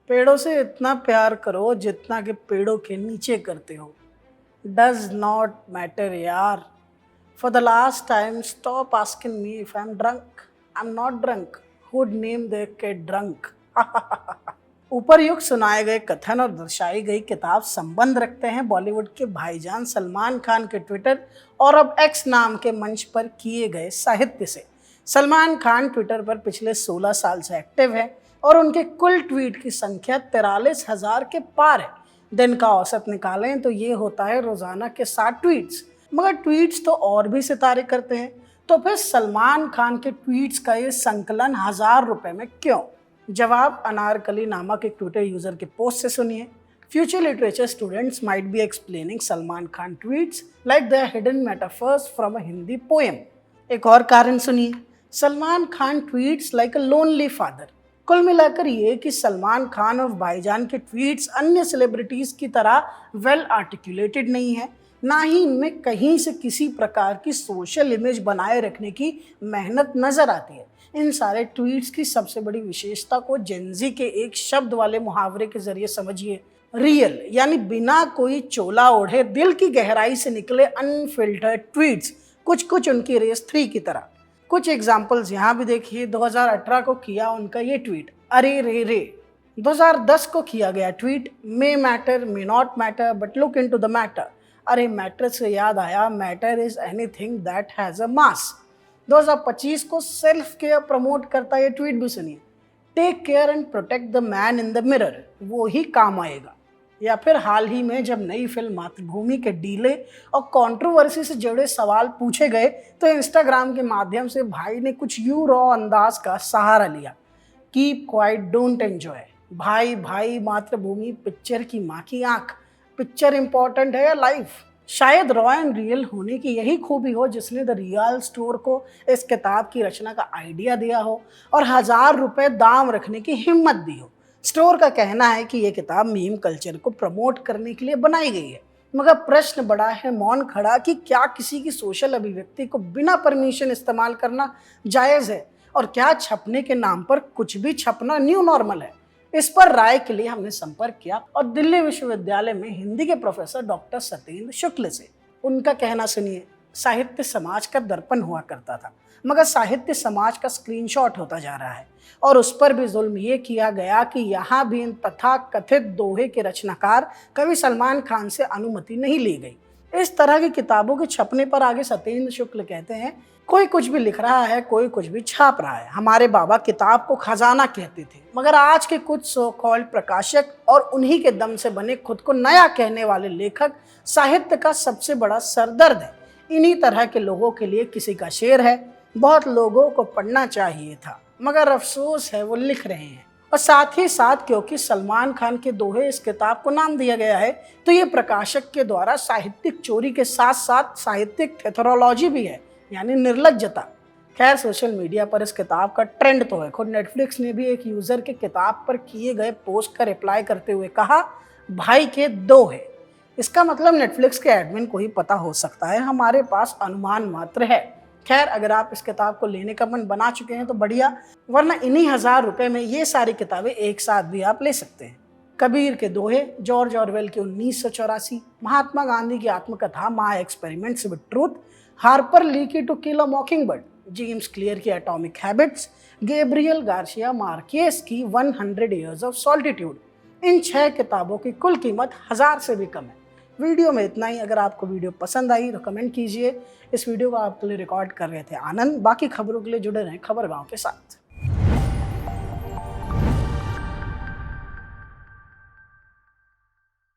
पेड़ों से इतना प्यार करो जितना कि पेड़ों के नीचे करते हो। डज नॉट मैटर यार। For the last time stop asking me if I am drunk. I am not drunk. Who'd name the kid drunk. ऊपर्युक्त सुनाए गए कथन और दर्शाई गई किताब संबंध रखते हैं बॉलीवुड के भाईजान सलमान खान के ट्विटर और अब एक्स नाम के मंच पर किए गए साहित्य से। सलमान खान ट्विटर पर पिछले 16 साल से एक्टिव है और उनके कुल ट्वीट की संख्या 43,000 के पार है। दिन का औसत निकालें तो ये होता है रोजाना के 60 ट्वीट्स। मगर ट्वीट्स तो और भी सितारे करते हैं, तो फिर सलमान खान के ट्वीट्स का ये संकलन 1000 रुपए में क्यों? जवाब अनारकली नामक एक ट्विटर यूजर के पोस्ट से सुनिए। Future literature students might be explaining Salman Khan tweets like they are hidden metaphors from a Hindi poem. एक और कारण सुनिए। Salman Khan tweets like a lonely father. कुल मिलाकर ये कि सलमान खान और भाईजान के ट्वीट्स अन्य सेलिब्रिटीज की तरह वेल आर्टिकुलेटेड नहीं है, ना ही इनमें कहीं से किसी प्रकार की सोशल इमेज बनाए रखने की मेहनत नजर आती है। इन सारे ट्वीट्स की सबसे बड़ी विशेषता को जेनजी के एक शब्द वाले मुहावरे के जरिए समझिए। रियल यानी बिना कोई चोला ओढ़े दिल की गहराई से निकले अनफिल्टर्ड ट्वीट्स, कुछ कुछ उनकी रेस 3 की तरह। कुछ एग्जाम्पल्स यहाँ भी देखिए। 2018 को किया उनका ये ट्वीट, अरे रे रे। 2010 को किया गया tweet, may matter may not matter but look into the matter. अरे मैटर से याद आया, matter is anything that has a mass. 2025 को सेल्फ केयर प्रमोट करता ये ट्वीट भी सुनिए, take care and protect the man in the mirror, वो ही काम आएगा। या फिर हाल ही में जब नई फिल्म मातृभूमि के डीले और कंट्रोवर्सी से जुड़े सवाल पूछे गए तो इंस्टाग्राम के माध्यम से भाई ने कुछ यूं रॉ अंदाज का सहारा लिया, कीप क्वाइट डोंट एंजॉय। भाई भाई मातृभूमि पिक्चर की माँ की आंख, पिक्चर इंपॉर्टेंट है या लाइफ? शायद रॉ एंड रियल होने की यही खूबी हो जिसने द रियल स्टोर को इस किताब की रचना का आइडिया दिया हो और 1000 रुपए दाम रखने की हिम्मत दी हो। स्टोर का कहना है कि यह किताब मीम कल्चर को प्रमोट करने के लिए बनाई गई है, मगर प्रश्न बड़ा है मौन खड़ा कि क्या किसी की सोशल अभिव्यक्ति को बिना परमिशन इस्तेमाल करना जायज़ है, और क्या छपने के नाम पर कुछ भी छपना न्यू नॉर्मल है? इस पर राय के लिए हमने संपर्क किया और दिल्ली विश्वविद्यालय में हिंदी के प्रोफेसर डॉक्टर सत्येंद्र शुक्ल से। उनका कहना सुनिए। साहित्य समाज का दर्पण हुआ करता था, मगर साहित्य समाज का स्क्रीनशॉट होता जा रहा है और उस पर भी जुल्म ये किया गया कि यहाँ भी इन तथा कथित दोहे के रचनाकार कवि सलमान खान से अनुमति नहीं ली गई। इस तरह की किताबों के छपने पर आगे सत्येंद्र शुक्ल कहते हैं, कोई कुछ भी लिख रहा है, कोई कुछ भी छाप रहा है। हमारे बाबा किताब को खजाना कहते थे, मगर आज के कुछ सो कॉल्ड प्रकाशक और उन्हीं के दम से बने खुद को नया कहने वाले लेखक साहित्य का सबसे बड़ा सरदर्द है। इन्हीं तरह के लोगों के लिए किसी का शेर है, बहुत लोगों को पढ़ना चाहिए था, मगर अफसोस है वो लिख रहे हैं। और साथ ही साथ क्योंकि सलमान खान के दोहे इस किताब को नाम दिया गया है, तो ये प्रकाशक के द्वारा साहित्यिक चोरी के साथ साथ साहित्यिक थेथरोलॉजी भी है, यानी निर्लज्जता। खैर, सोशल मीडिया पर इस किताब का ट्रेंड तो है। खुद नेटफ्लिक्स ने भी एक यूजर के किताब पर किए गए पोस्ट का रिप्लाई करते हुए कहा, भाई के दोहे। इसका मतलब नेटफ्लिक्स के एडमिन को ही पता हो सकता है, हमारे पास अनुमान मात्र है। खैर, अगर आप इस किताब को लेने का मन बना चुके हैं तो बढ़िया, वरना इन्हीं 1000 रुपए में ये सारी किताबें एक साथ भी आप ले सकते हैं। कबीर के दोहे, जॉर्ज ऑरवेल की 1984, महात्मा गांधी की आत्मकथा my experiments with truth, Harper Lee की to kill a mockingbird, James Clear की atomic habits, Gabriel Garcia Marquez की 100 ईयर्स ऑफ सॉल्टिट्यूड। इन 6 किताबों की कुल कीमत 1000 से भी कम है। वीडियो में इतना ही। अगर आपको वीडियो पसंद आई तो कमेंट कीजिए। इस वीडियो को आपके लिए रिकॉर्ड कर रहे थे आनंद। बाकी खबरों के लिए जुड़े रहें खबर गांव के साथ।